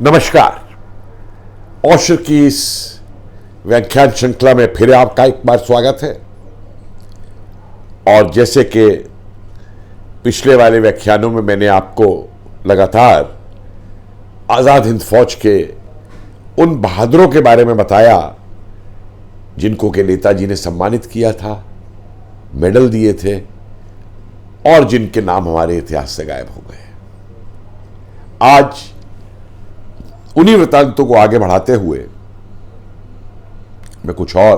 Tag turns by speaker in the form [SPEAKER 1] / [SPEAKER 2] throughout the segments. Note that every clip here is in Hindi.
[SPEAKER 1] नमस्कार। ओशो की इस व्याख्यान श्रृंखला में फिर आपका एक बार स्वागत है। और जैसे कि पिछले वाले व्याख्यानों में मैंने आपको लगातार आजाद हिंद फौज के उन बहादुरों के बारे में बताया जिनको के नेताजी ने सम्मानित किया था, मेडल दिए थे और जिनके नाम हमारे इतिहास से गायब हो गए। आज उन्हीं वृत्तांतों को आगे बढ़ाते हुए मैं कुछ और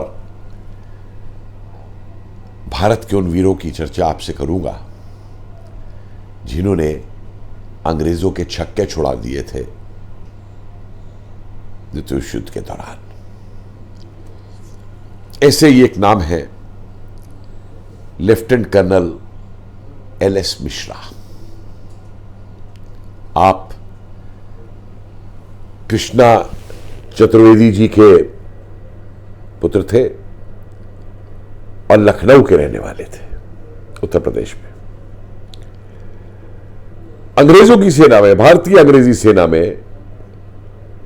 [SPEAKER 1] भारत के उन वीरों की चर्चा आपसे करूंगा जिन्होंने अंग्रेजों के छक्के छुड़ा दिए थे द्वितीय विश्व युद्ध के दौरान। ऐसे ही एक नाम है लेफ्टिनेंट कर्नल एल.एस. मिश्रा। आप कृष्णा चतुर्वेदी जी के पुत्र थे और लखनऊ के रहने वाले थे, उत्तर प्रदेश में। अंग्रेजों की सेना में, भारतीय अंग्रेजी सेना में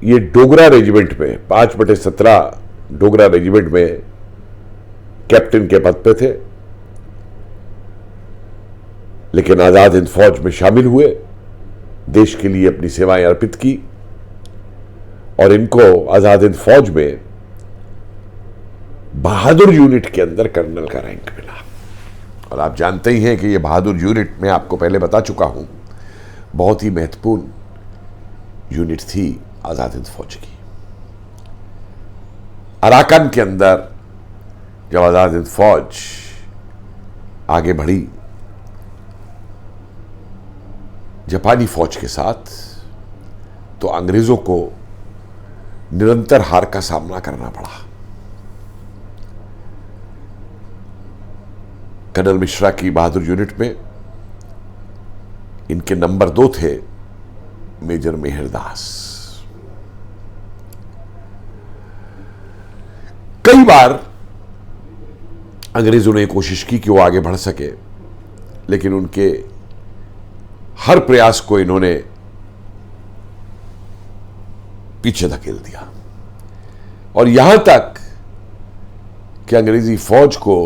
[SPEAKER 1] ये डोगरा रेजिमेंट में 5/17 डोगरा रेजिमेंट में कैप्टन के पद पे थे, लेकिन आजाद हिंद फौज में शामिल हुए, देश के लिए अपनी सेवाएं अर्पित की और इनको आजाद हिंद फौज में बहादुर यूनिट के अंदर कर्नल का रैंक मिला। और आप जानते ही हैं कि यह बहादुर यूनिट मैं आपको पहले बता चुका हूं, बहुत ही महत्वपूर्ण यूनिट थी आजाद हिंद फौज की। अराकान के अंदर जब आजाद हिंद फौज आगे बढ़ी जापानी फौज के साथ, तो अंग्रेजों को निरंतर हार का सामना करना पड़ा। कर्नल मिश्रा की बहादुर यूनिट में इनके नंबर 2 थे मेजर मेहरदास। कई बार अंग्रेजों ने कोशिश की कि वो आगे बढ़ सके, लेकिन उनके हर प्रयास को इन्होंने पीछे धकेल दिया और यहां तक कि अंग्रेजी फौज को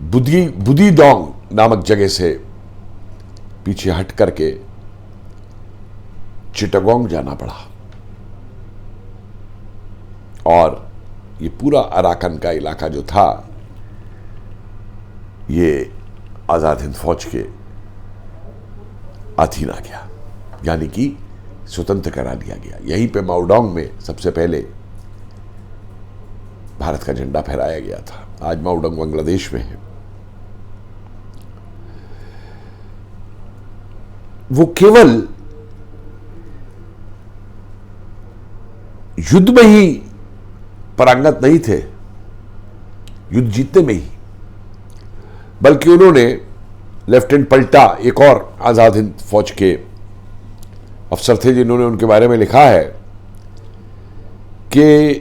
[SPEAKER 1] बुदीडोंग नामक जगह से पीछे हट करके चिटागोंग जाना पड़ा और ये पूरा अराकान का इलाका जो था ये आजाद हिंद फौज के अधीन आ गया, यानी कि स्वतंत्र करा दिया गया। यहीं पे माउडोंग में सबसे पहले भारत का झंडा फहराया गया था। आज माउडोंग बांग्लादेश में है। वो केवल युद्ध में ही पारंगत नहीं थे, युद्ध जीतने में ही, बल्कि उन्होंने लेफ्टिनेंट पलटा, एक और आजाद हिंद फौज के अफसर थे जिन्होंने उनके बारे में लिखा है कि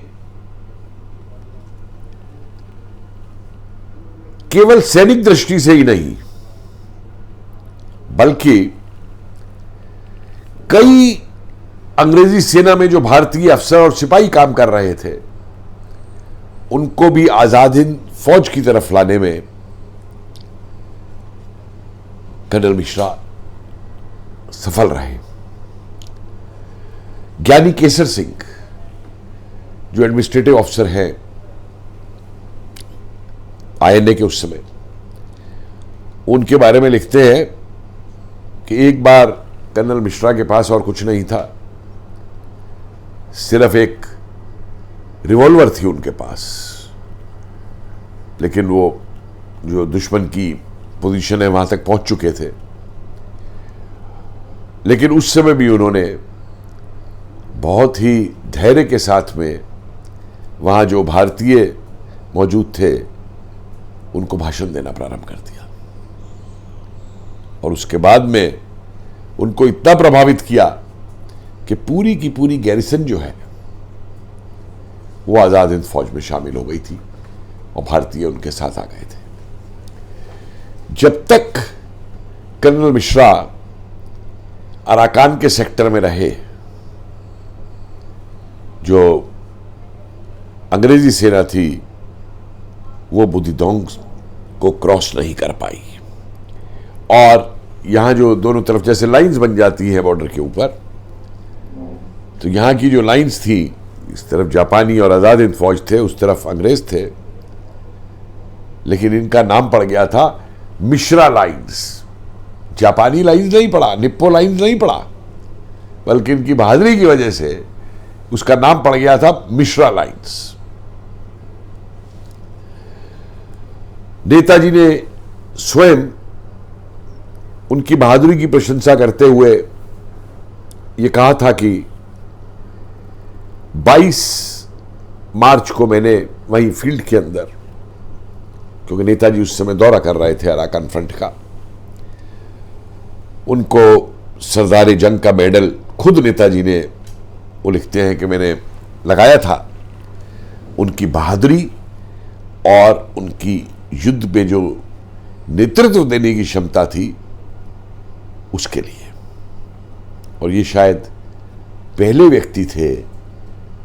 [SPEAKER 1] केवल सैनिक दृष्टि से ही नहीं, बल्कि कई अंग्रेजी सेना में जो भारतीय अफसर और सिपाही काम कर रहे थे, उनको भी आजाद हिंद फौज की तरफ लाने में कर्नल मिश्रा सफल रहे। ज्ञानी केसर सिंह जो एडमिनिस्ट्रेटिव ऑफिसर हैं आईएनए के उस समय, उनके बारे में लिखते हैं कि एक बार कर्नल मिश्रा के पास और कुछ नहीं था, सिर्फ एक रिवॉल्वर थी उनके पास, लेकिन वो जो दुश्मन की पोजीशन है वहां तक पहुंच चुके थे। लेकिन उस समय भी उन्होंने बहुत ही धैर्य के साथ में वहां जो भारतीय मौजूद थे उनको भाषण देना प्रारंभ कर दिया और उसके बाद में उनको इतना प्रभावित किया कि पूरी की पूरी गैरिसन जो है वो आजाद हिंद फौज में शामिल हो गई थी और भारतीय उनके साथ आ गए थे। जब तक कर्नल मिश्रा अराकान के सेक्टर में रहे, जो अंग्रेजी सेना थी वो बुदिदोंग को क्रॉस नहीं कर पाई। और यहां जो दोनों तरफ जैसे लाइंस बन जाती हैं बॉर्डर के ऊपर, तो यहां की जो लाइंस थी, इस तरफ जापानी और आजाद हिंद फौज थे, उस तरफ अंग्रेज थे, लेकिन इनका नाम पड़ गया था मिश्रा लाइंस। जापानी लाइंस नहीं पड़ा, निप्पो लाइंस नहीं पड़ा, बल्कि इनकी बहादुरी की वजह से उसका नाम पड़ गया था मिश्रा लाइंस। नेताजी ने स्वयं उनकी बहादुरी की प्रशंसा करते हुए यह कहा था कि 22 मार्च को मैंने वहीं फील्ड के अंदर, क्योंकि नेताजी उस समय दौरा कर रहे थे अराकान फ्रंट का, उनको सरदार जंग का मेडल खुद नेताजी ने, वो लिखते हैं कि मैंने लगाया था, उनकी बहादुरी और उनकी युद्ध में जो नेतृत्व देने की क्षमता थी उसके लिए। और ये शायद पहले व्यक्ति थे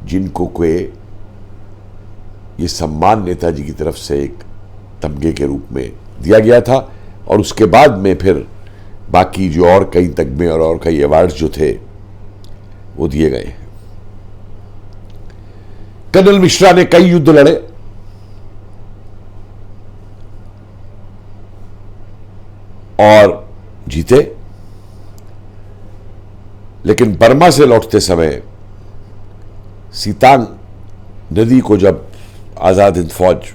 [SPEAKER 1] जिनको कोई ये सम्मान नेताजी की तरफ से एक तमगे के रूप में दिया गया था। और उसके बाद में फिर बाकी जो और कई तगमे और कई अवार्ड्स जो थे वो दिए गए। कर्नल मिश्रा ने कई युद्ध लड़े और जीते, लेकिन बर्मा से लौटते समय सितांग नदी को जब आजाद हिंद फौज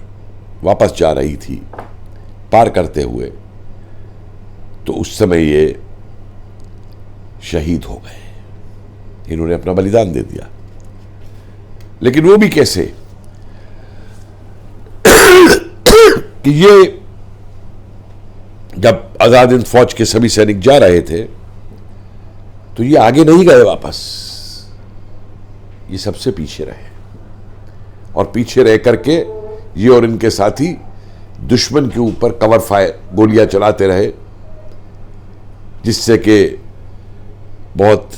[SPEAKER 1] वापस जा रही थी पार करते हुए, तो उस समय ये शहीद हो गए। इन्होंने अपना बलिदान दे दिया, लेकिन वो भी कैसे कि ये जब आजाद हिंद फौज के सभी सैनिक जा रहे थे तो ये आगे नहीं गए वापस, ये सबसे पीछे रहे। और पीछे रह करके ये और इनके साथी दुश्मन के ऊपर कवर फायर गोलियां चलाते रहे, जिससे कि बहुत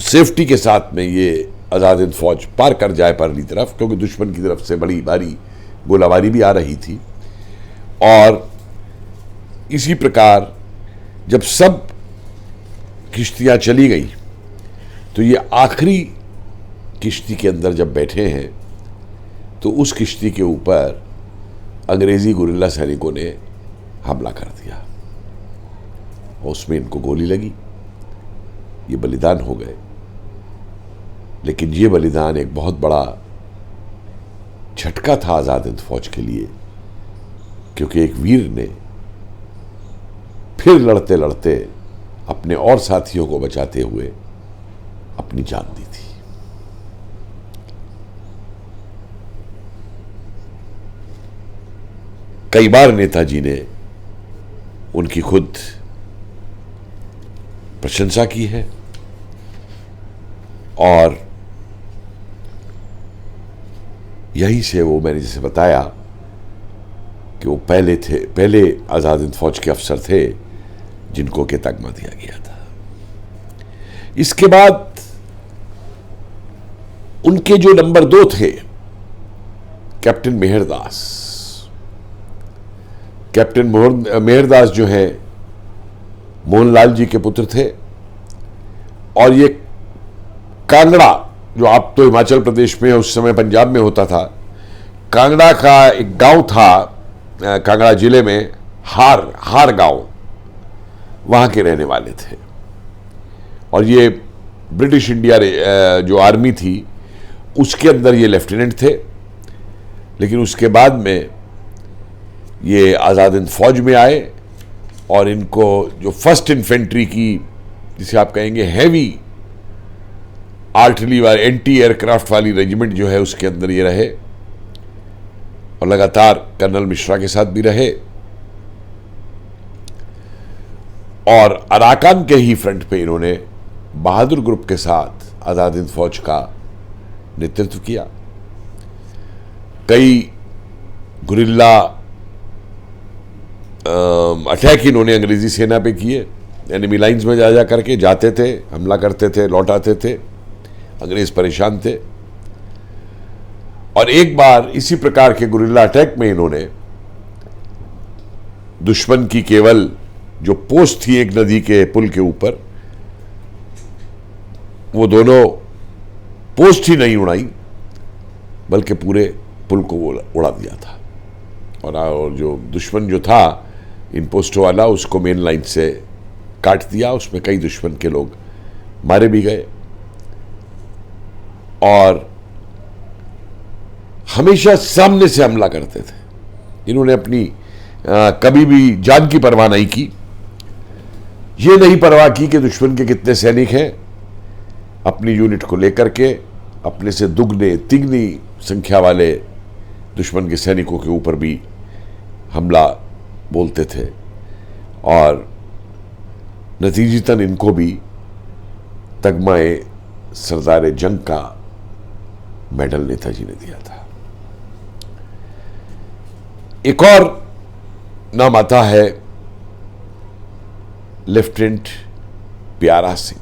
[SPEAKER 1] सेफ्टी के साथ में ये आजाद हिंद फौज पार कर जाए परली तरफ, क्योंकि दुश्मन की तरफ से बड़ी भारी गोलाबारी भी आ रही थी। और इसी प्रकार जब सब किश्तियां चली गई तो ये आखिरी किश्ती के अंदर जब बैठे हैं तो उस किश्ती के ऊपर अंग्रेजी गुरिल्ला सैनिकों ने हमला कर दिया और उसमें इनको गोली लगी, ये बलिदान हो गए। लेकिन ये बलिदान एक बहुत बड़ा झटका था आजाद हिंद फौज के लिए, क्योंकि एक वीर ने फिर लड़ते लड़ते अपने और साथियों को बचाते हुए अपनी जान दी थी। कई बार नेताजी ने उनकी खुद प्रशंसा की है और यहीं से वो, मैंने जैसे बताया कि वो पहले आजाद हिंद फौज के अफसर थे जिनको के तगमा दिया गया था। इसके बाद उनके जो नंबर 2 थे कैप्टन मेहरदास, कैप्टन मेहरदास जो है मोहनलाल जी के पुत्र थे। और ये कांगड़ा, जो आप तो हिमाचल प्रदेश में, उस समय पंजाब में होता था, कांगड़ा का एक गांव था, कांगड़ा जिले में हार गांव, वहां के रहने वाले थे। और ये ब्रिटिश इंडिया जो आर्मी थी उसके अंदर ये लेफ्टिनेंट थे, लेकिन उसके बाद में ये आजाद हिंद फौज में आए और इनको जो फर्स्ट इन्फेंट्री की, जिसे आप कहेंगे हैवी आर्टिलरी वाली एंटी एयरक्राफ्ट वाली रेजिमेंट जो है, उसके अंदर ये रहे और लगातार कर्नल मिश्रा के साथ भी रहे। और अराकान के ही फ्रंट पे इन्होंने बहादुर ग्रुप के साथ आजाद हिंद फौज का नेतृत्व किया। कई गुरिल्ला अटैक इन्होंने अंग्रेजी सेना पे किए एनिमी लाइंस में जा करके जाते थे, हमला करते थे, लौट आते थे। अंग्रेज परेशान थे और एक बार इसी प्रकार के गुरिल्ला अटैक में इन्होंने दुश्मन की केवल जो पोस्ट थी एक नदी के पुल के ऊपर, वो दोनों पोस्ट ही नहीं उड़ाई बल्कि पूरे पुल को उड़ा दिया था। और जो दुश्मन जो था इन पोस्टों वाला, उसको मेन लाइन से काट दिया। उसमें कई दुश्मन के लोग मारे भी गए और हमेशा सामने से हमला करते थे। इन्होंने अपनी कभी भी जान की परवाह नहीं की। ये नहीं परवाह की कि दुश्मन के कितने सैनिक हैं। अपनी यूनिट को लेकर के अपने से दुगने तिगनी संख्या वाले दुश्मन के सैनिकों के ऊपर भी हमला बोलते थे और नतीजतन इनको भी तगमाए सरदार जंग का मेडल नेताजी ने दिया था। एक और नाम आता है लेफ्टिनेंट प्यारा सिंह।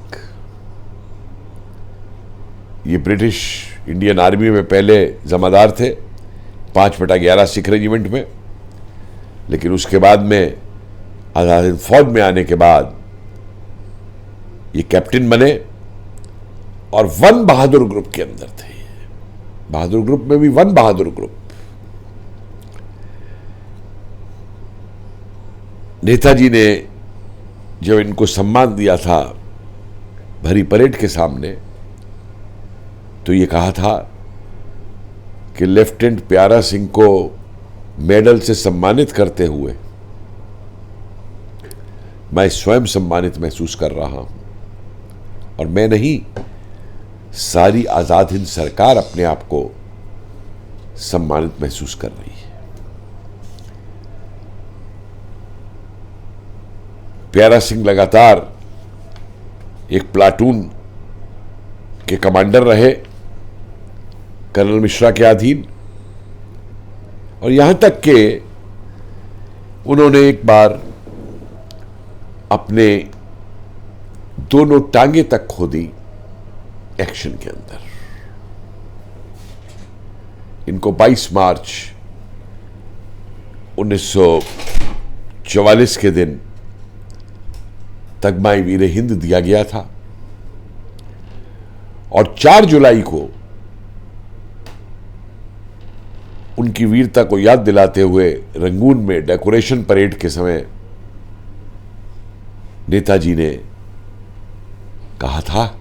[SPEAKER 1] ये ब्रिटिश इंडियन आर्मी में पहले जमादार थे 5/11 सिख रेजिमेंट में, लेकिन उसके बाद में आजाद हिंद फौज में आने के बाद ये कैप्टन बने और वन बहादुर ग्रुप के अंदर थे। बहादुर ग्रुप में भी वन बहादुर ग्रुप। नेताजी ने जब इनको सम्मान दिया था भरी परेड के सामने, तो ये कहा था कि लेफ्टिनेंट प्यारा सिंह को मेडल से सम्मानित करते हुए मैं स्वयं सम्मानित महसूस कर रहा हूं और मैं नहीं, सारी आजाद हिंद सरकार अपने आप को सम्मानित महसूस कर रही है। प्यारा सिंह लगातार एक प्लाटून के कमांडर रहे कर्नल मिश्रा के अधीन, और यहां तक कि उन्होंने एक बार अपने दोनों टांगे तक खो दी एक्शन के अंदर। इनको 22 मार्च 1944 के दिन तगमाए वीर हिंद दिया गया था और 4 जुलाई को उनकी वीरता को याद दिलाते हुए रंगून में डेकोरेशन परेड के समय नेताजी ने कहा था,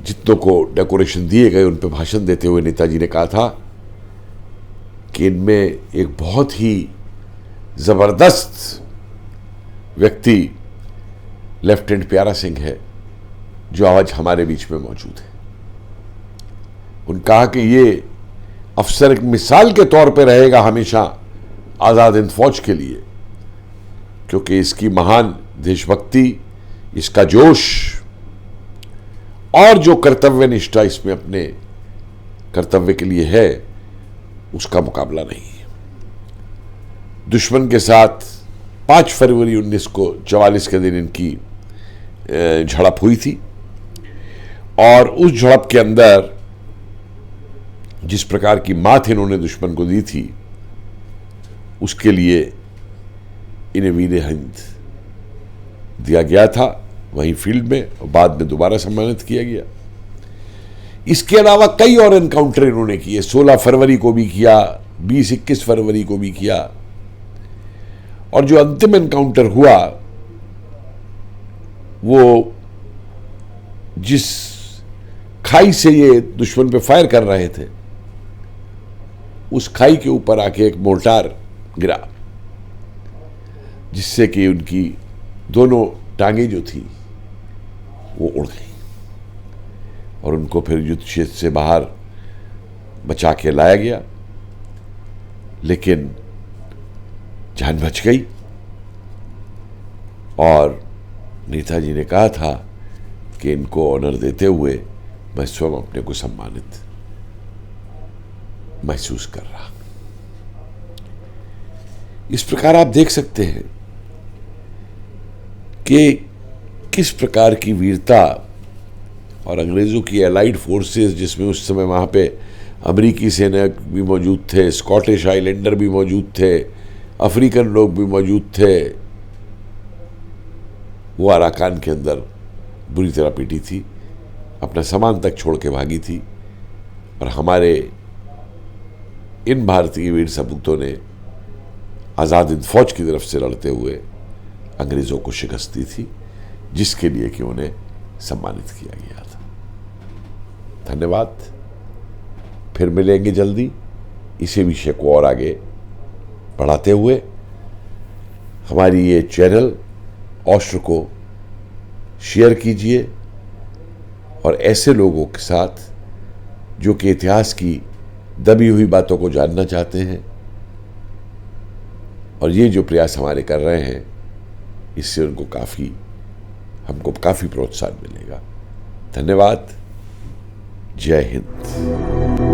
[SPEAKER 1] जितनों को डेकोरेशन दिए गए उन पर भाषण देते हुए नेताजी ने कहा था कि इनमें एक बहुत ही जबरदस्त व्यक्ति लेफ्टिनेंट प्यारा सिंह है जो आज हमारे बीच में मौजूद है। उन्होंने कहा कि ये अफसर एक मिसाल के तौर पे रहेगा हमेशा आजाद हिंद फौज के लिए, क्योंकि इसकी महान देशभक्ति, इसका जोश और जो कर्तव्य निष्ठा इसमें अपने कर्तव्य के लिए है, उसका मुकाबला नहीं है। दुश्मन के साथ 5 फरवरी 1944 के दिन इनकी झड़प हुई थी और उस झड़प के अंदर जिस प्रकार की मात इन्होंने दुश्मन को दी थी, उसके लिए इन्हें वीर हिंद दिया गया था वहीं फील्ड में, और बाद में दोबारा सम्मानित किया गया। इसके अलावा कई और एनकाउंटर इन्होंने किए। 16 फरवरी को भी किया, 20-21 फरवरी को भी किया, और जो अंतिम एनकाउंटर हुआ वो जिस खाई से ये दुश्मन पे फायर कर रहे थे, उस खाई के ऊपर आके एक मोर्टार गिरा, जिससे कि उनकी दोनों टांगे जो थी वो उड़ गई और उनको फिर युद्ध क्षेत्र से बाहर बचा के लाया गया, लेकिन जान बच गई। और नेताजी ने कहा था कि इनको ऑनर देते हुए मैं स्वयं अपने को सम्मानित महसूस कर रहा। इस प्रकार आप देख सकते हैं कि किस प्रकार की वीरता और अंग्रेज़ों की एलाइड फोर्सेस, जिसमें उस समय वहाँ पे अमेरिकी सेना भी मौजूद थे, स्कॉटिश आइलैंडर भी मौजूद थे, अफ्रीकन लोग भी मौजूद थे, वो अराकान के अंदर बुरी तरह पीटी थी, अपना सामान तक छोड़ के भागी थी। और हमारे इन भारतीय वीर सपूतों ने आज़ाद हिंद फौज की तरफ से लड़ते हुए अंग्रेज़ों को शिकस्त दी थी, जिसके लिए कि उन्हें सम्मानित किया गया था। धन्यवाद। फिर मिलेंगे जल्दी इसी विषय को और आगे बढ़ाते हुए। हमारी ये चैनल ऑस्ट्र को शेयर कीजिए और ऐसे लोगों के साथ जो कि इतिहास की दबी हुई बातों को जानना चाहते हैं, और ये जो प्रयास हमारे कर रहे हैं, इससे हमको काफ़ी प्रोत्साहन मिलेगा। धन्यवाद। जय हिंद।